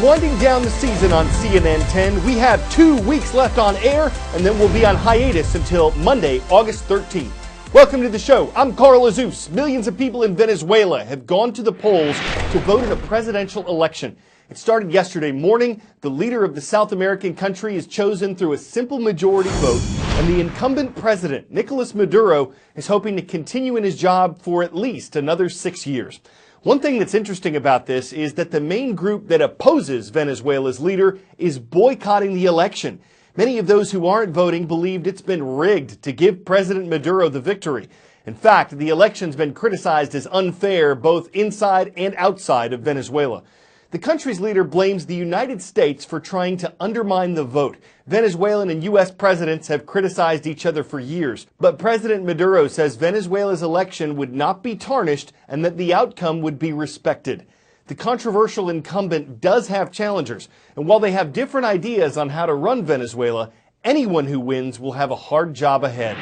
winding down the season on CNN 10. We have 2 weeks left on air, and then we'll be on hiatus until Monday, August 13th. Welcome to the show. I'm Carl Azuz. Millions of people in Venezuela have gone to the polls to vote in a presidential election. It started yesterday morning. The leader of the South American country is chosen through a simple majority vote, and the incumbent president, Nicolas Maduro, is hoping to continue in his job for at least another 6 years. One thing that's interesting about this is that the main group that opposes Venezuela's leader is boycotting the election. Many of those who aren't voting believed it's been rigged to give President Maduro the victory. In fact, the election's been criticized as unfair both inside and outside of Venezuela. The country's leader blames the United States for trying to undermine the vote. Venezuelan and U.S. presidents have criticized each other for years, but President Maduro says Venezuela's election would not be tarnished and that the outcome would be respected. The controversial incumbent does have challengers, and while they have different ideas on how to run Venezuela, anyone who wins will have a hard job ahead.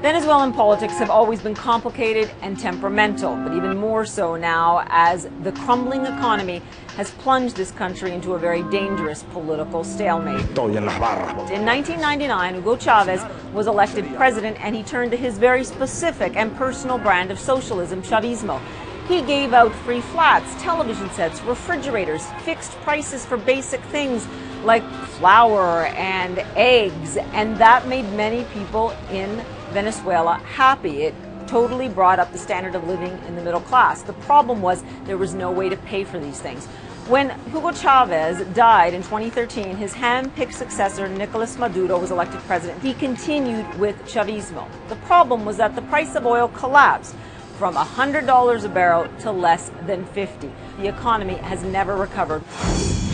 Venezuelan politics have always been complicated and temperamental, but even more so now as the crumbling economy has plunged this country into a very dangerous political stalemate. In 1999, Hugo Chavez was elected president, and he turned to his very specific and personal brand of socialism, Chavismo. He gave out free flats, television sets, refrigerators, fixed prices for basic things like flour and eggs, and that made many people in Venezuela happy. It totally brought up the standard of living in the middle class. The problem was there was no way to pay for these things. When Hugo Chavez died in 2013, his hand-picked successor, Nicolas Maduro, was elected president. He continued with Chavismo. The problem was that the price of oil collapsed from $100 a barrel to less than $50. The economy has never recovered.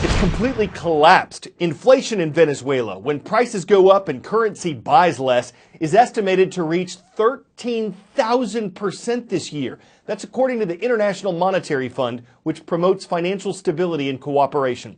It's completely collapsed. Inflation in Venezuela, when prices go up and currency buys less, is estimated to reach 13,000% this year. That's according to the International Monetary Fund, which promotes financial stability and cooperation.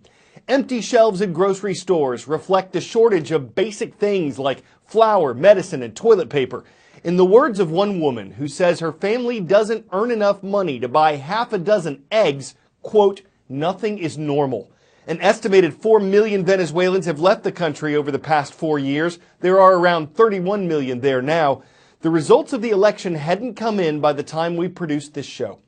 Empty shelves in grocery stores reflect the shortage of basic things like flour, medicine, and toilet paper. In the words of one woman who says her family doesn't earn enough money to buy half a dozen eggs, quote, "Nothing is normal." An estimated 4 million Venezuelans have left the country over the past 4 years. There are around 31 million there now. The results of the election hadn't come in by the time we produced this show.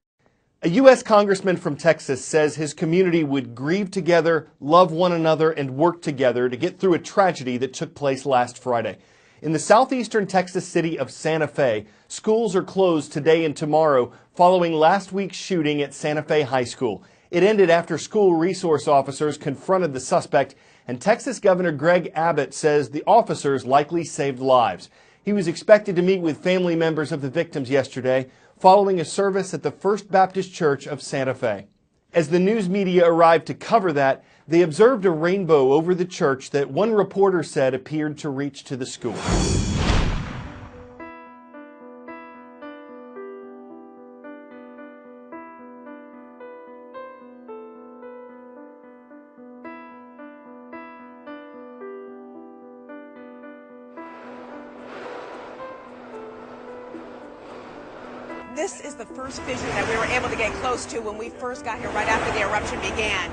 A U.S. congressman from Texas says his community would grieve together, love one another, and work together to get through a tragedy that took place last Friday. In the southeastern Texas city of Santa Fe, schools are closed today and tomorrow following last week's shooting at Santa Fe High School. It ended after school resource officers confronted the suspect, and Texas Governor Greg Abbott says the officers likely saved lives. He was expected to meet with family members of the victims yesterday, following a service at the First Baptist Church of Santa Fe. As the news media arrived to cover that, they observed a rainbow over the church that one reporter said appeared to reach to the school. This is the first fissure that we were able to get close to when we first got here right after the eruption began.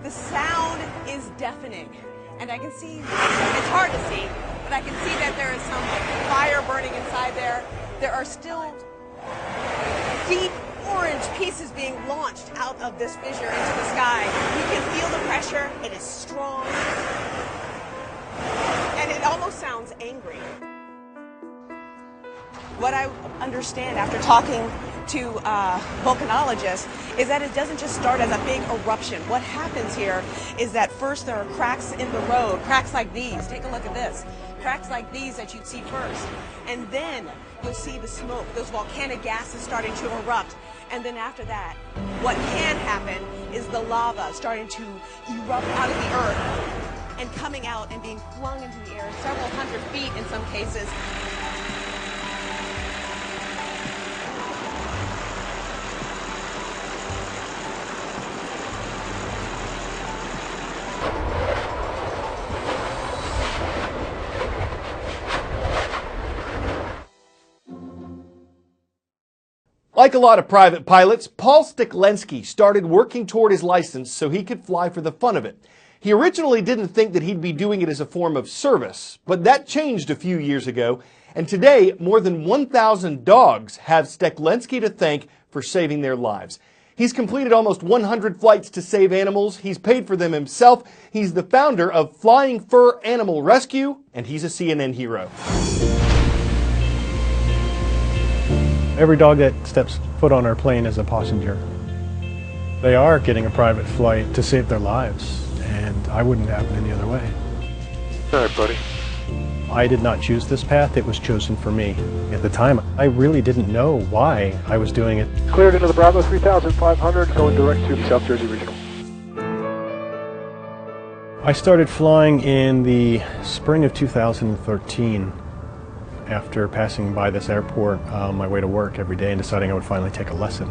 The sound is deafening, and I can see, it's hard to see, but I can see that there is some fire burning inside there. There are still deep orange pieces being launched out of this fissure into the sky. You can feel the pressure. It is strong. And it almost sounds angry. What I understand after talking to volcanologists is that it doesn't just start as a big eruption. What happens here is that first there are cracks in the road, cracks like these. Take a look at this. Cracks like these that you'd see first. And then you'll see the smoke, those volcanic gases starting to erupt. And then after that, what can happen is the lava starting to erupt out of the earth and coming out and being flung into the air several hundred feet in some cases. Like a lot of private pilots, Paul Stiklenski started working toward his license so he could fly for the fun of it. He originally didn't think that he'd be doing it as a form of service, but that changed a few years ago, and today more than 1,000 dogs have Stiklenski to thank for saving their lives. He's completed almost 100 flights to save animals. He's paid for them himself. He's the founder of Flying Fur Animal Rescue, and he's a CNN hero. Every dog that steps foot on our plane is a passenger. They are getting a private flight to save their lives, and I wouldn't have it any other way. All right, buddy. I did not choose this path, it was chosen for me. At the time, I really didn't know why I was doing it. Cleared into the Bravo 3500, going direct to South Jersey Regional. I started flying in the spring of 2013 after passing by this airport on my way to work every day and deciding I would finally take a lesson.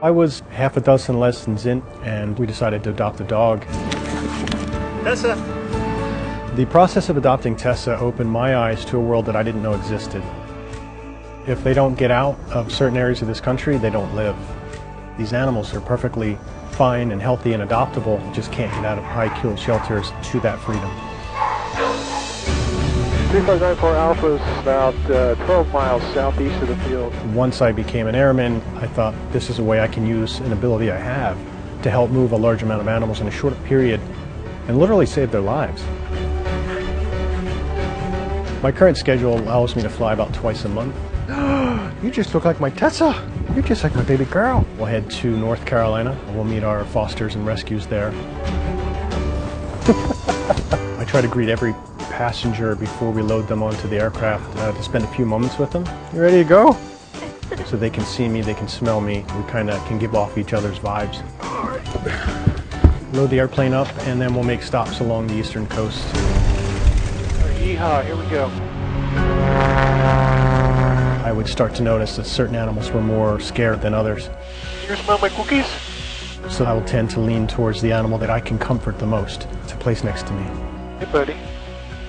I was half a dozen lessons in, and we decided to adopt a dog. Tessa. The process of adopting Tessa opened my eyes to a world that I didn't know existed. If they don't get out of certain areas of this country, they don't live. These animals are perfectly fine and healthy and adoptable, just can't get out of high-kill shelters to that freedom. 3594 Alpha is about 12 miles southeast of the field. Once I became an airman, I thought this is a way I can use an ability I have to help move a large amount of animals in a short period and literally save their lives. My current schedule allows me to fly about twice a month. You just look like my Tessa. You're just like my baby girl. We'll head to North Carolina. We'll meet our fosters and rescues there. I try to greet every passenger before we load them onto the aircraft to spend a few moments with them. You ready to go? So they can see me, they can smell me. We kind of can give off each other's vibes. Load the airplane up, and then we'll make stops along the eastern coast. Yeehaw, here we go. I would start to notice that certain animals were more scared than others. You smell my cookies? So I will tend to lean towards the animal that I can comfort the most to place next to me. Hey, buddy.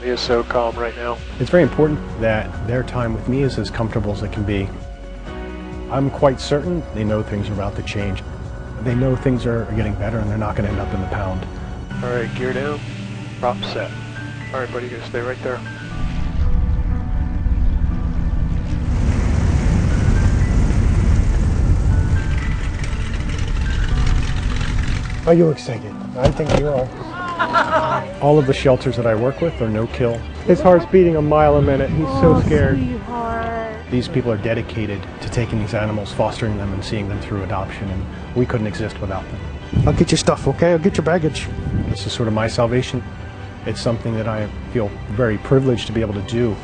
He is so calm right now. It's very important that their time with me is as comfortable as it can be. I'm quite certain they know things are about to change. They know things are getting better and they're not going to end up in the pound. All right, gear down, prop set. All right, buddy, you gotta stay right there. Are you excited? I think you are. All of the shelters that I work with are no-kill. His heart's beating a mile a minute. He's so scared. These people are dedicated to taking these animals, fostering them, and seeing them through adoption, and we couldn't exist without them. I'll get your stuff, okay? I'll get your baggage. This is sort of my salvation. It's something that I feel very privileged to be able to do.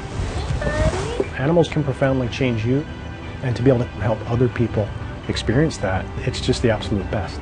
Animals can profoundly change you, and to be able to help other people experience that, it's just the absolute best.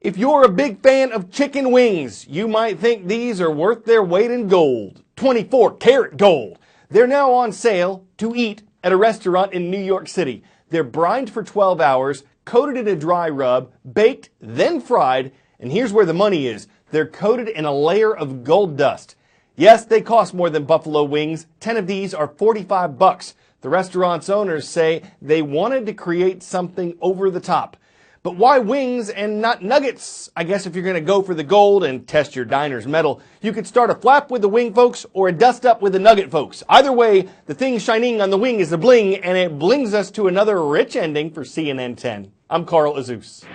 If you're a big fan of chicken wings, you might think these are worth their weight in gold. 24-karat gold. They're now on sale to eat at a restaurant in New York City. They're brined for 12 hours, coated in a dry rub, baked, then fried, and here's where the money is. They're coated in a layer of gold dust. Yes, they cost more than buffalo wings. 10 of these are $45. The restaurant's owners say they wanted to create something over the top. But why wings and not nuggets? I guess if you're going to go for the gold and test your diner's mettle, you could start a flap with the wing folks or a dust up with the nugget folks. Either way, the thing shining on the wing is the bling, and it blings us to another rich ending for CNN 10. I'm Carl Azuz.